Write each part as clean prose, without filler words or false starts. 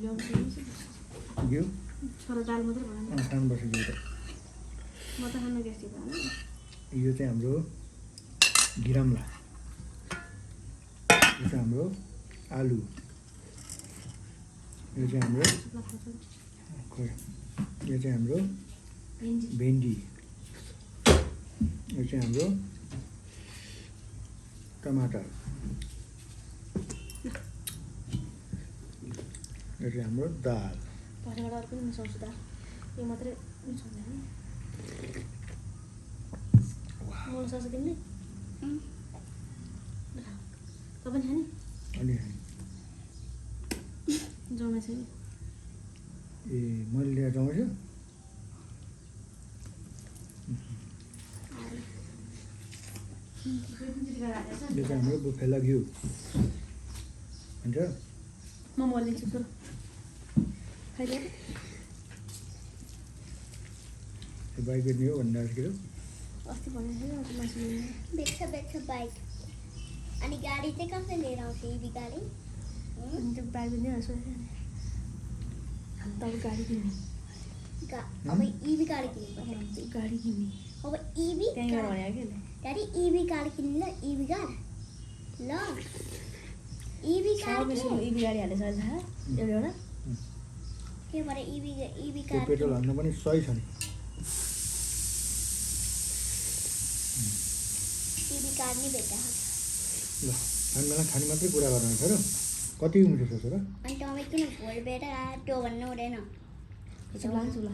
घिउ छोरा दाल मात्रै बनाउनु खानुपर्छ घिउ त म त खानु ग्यास्ट्रिक भएन यो चाहिँ हाम्रो गिराम्ला यो चाहिँ हाम्रो आलु यो चाहिँ हाम्रो खोइ यो चाहिँ हाम्रो भेन्डी यो चाहिँ हाम्रो टमाटर यो चाहिँ हाम्रो दाल पछिबाट अर्को पनि मिसाउँछु दाल यो मात्रै मिसाउँदैन मलाई सस दिने तपाईँ खाने अनि जमेछ नि ए मैले ल्याएर जमाउँछु यो चाहिँ हाम्रो बुफेला घिउ हुन्छ म लिन्छु सुरु खाइदियो यो बाइक बेच्ने हो भन्दा के अस्ति भनेको थिएन अस्ति मासु बेच्छ बाइक अनि गाडी चाहिँ कसले लिएर आउँछ इभी गाडी अनि त्यो बाइक पनि सोचेको थिएँ नि तब गाडी किन्ने अब इभी गाडी किन्नुपर्छ गाडी किन्ने अब इभी त्यहीँबाट भनेको क्या गाडी इभी गाडी किन्नु ल इभी कार ल इभी कार इभी गाडी हालेछ अहिले थाहा एउटा के भरे इभी त्यो कार पेट्रोल हाल्नु पनि सही छ नि इभी कार नि भेट्दा ल हामी बेला खाने मात्रै कुरा गर्नु छ र कति उम्र छ र अनि तपाईँ किन भोल बेटा त्यो भन्नु हुँदैन यसो लान्छु ल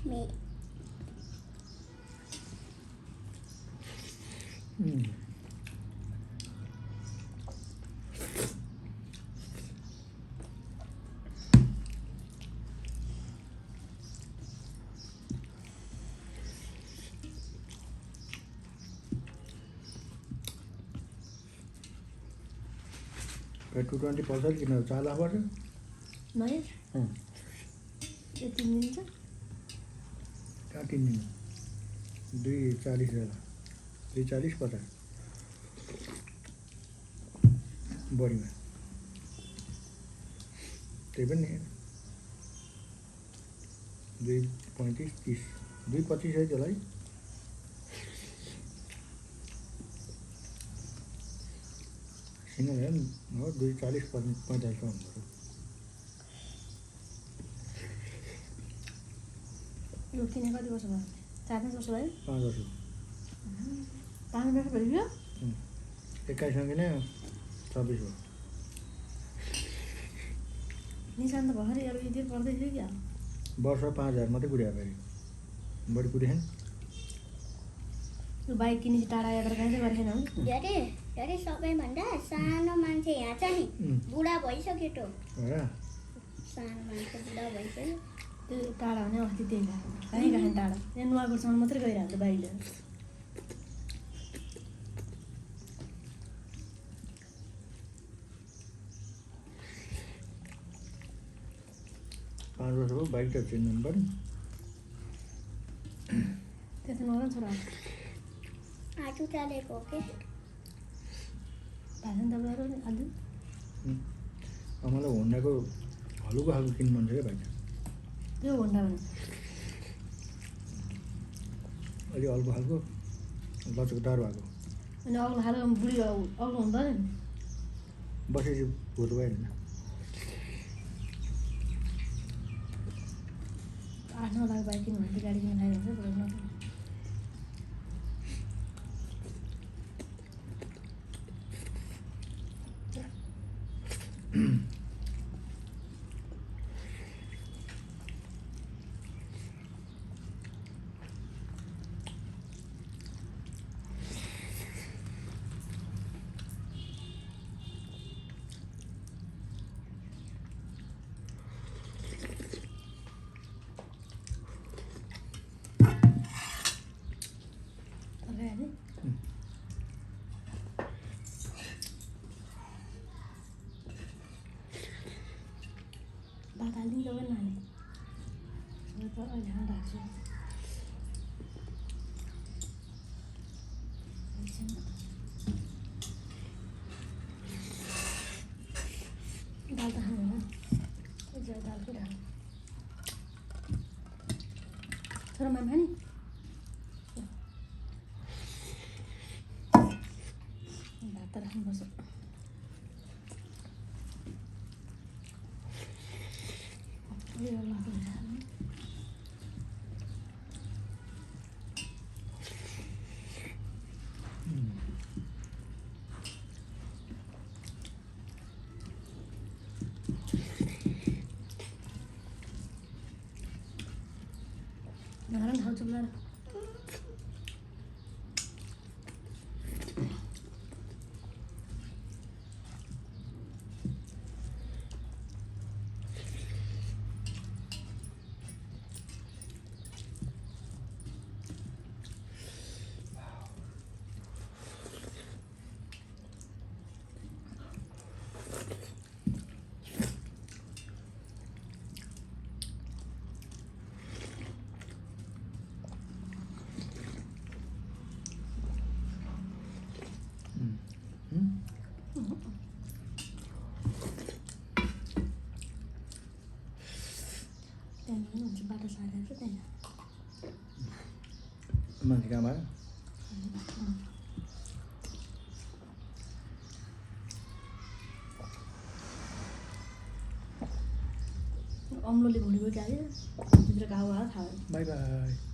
मे पेट्रोल 20 पर्छ किन 4 लाख पर्छ नयाँ यो 3 दिन छ कहाँ 3 दिन 240 होला 240 50 बढीमा त्यही पनि 235 30 225 है त्यसलाई सिङ्गल हेर्नु हो 240 45 हुन्छ यो किने कति वर्ष भयो 4-5 वर्ष भयो 5 वर्ष 5 वर्ष भयो 21 सँगै नै 26 हो निशान त भर्खरै अब यति पर्दै थियो क्या वर्ष 5000 मात्रै कुर्या फेरि बढी कुर्याएन यो बाइक किनेपछि टाढा यात्रा काहीँ गरेन हो धेरै सबैभन्दा सानो मान्छे यहाँ छ नि बुढा भइसक्यो त्यो सानो मान्छे बुढा भइसक्यो त्यो टाढा भने अस्ति त्यही भयो कहीँ कहाँ टाढा यहाँ नुवाकोटसम्म मात्रै गइरहन्छ बाइक लिएर 5 वर्ष हो बाइक त चेन्ज गर्नु पर्यो त्यस्तो नगर छोरा आजु चालेको हो के भाषण दबाएर आज मलाई होन्डाको हलुको खालको किन्नु मन छ क्या बाइक त्यो होन्डा भने अलि हल्को खालको लचकदार भएको अनि अग्लो खालको बुढी अग्लो हुँदैन नि बसेपछि भुत भएन 8-9 लाख बाइक किन्नु भने गाडी किन्न खाइरहन्छ दाल त खानु होला दाल पनि खानु छोरा माम खाने भात त राख्नुपर्छ Sekarang harus coba. Batas ada itu tanya. मान्छे कहाँ भयो अम्लोले भुँडीको क्या भित्र घाउ हावा खायो बाई बाई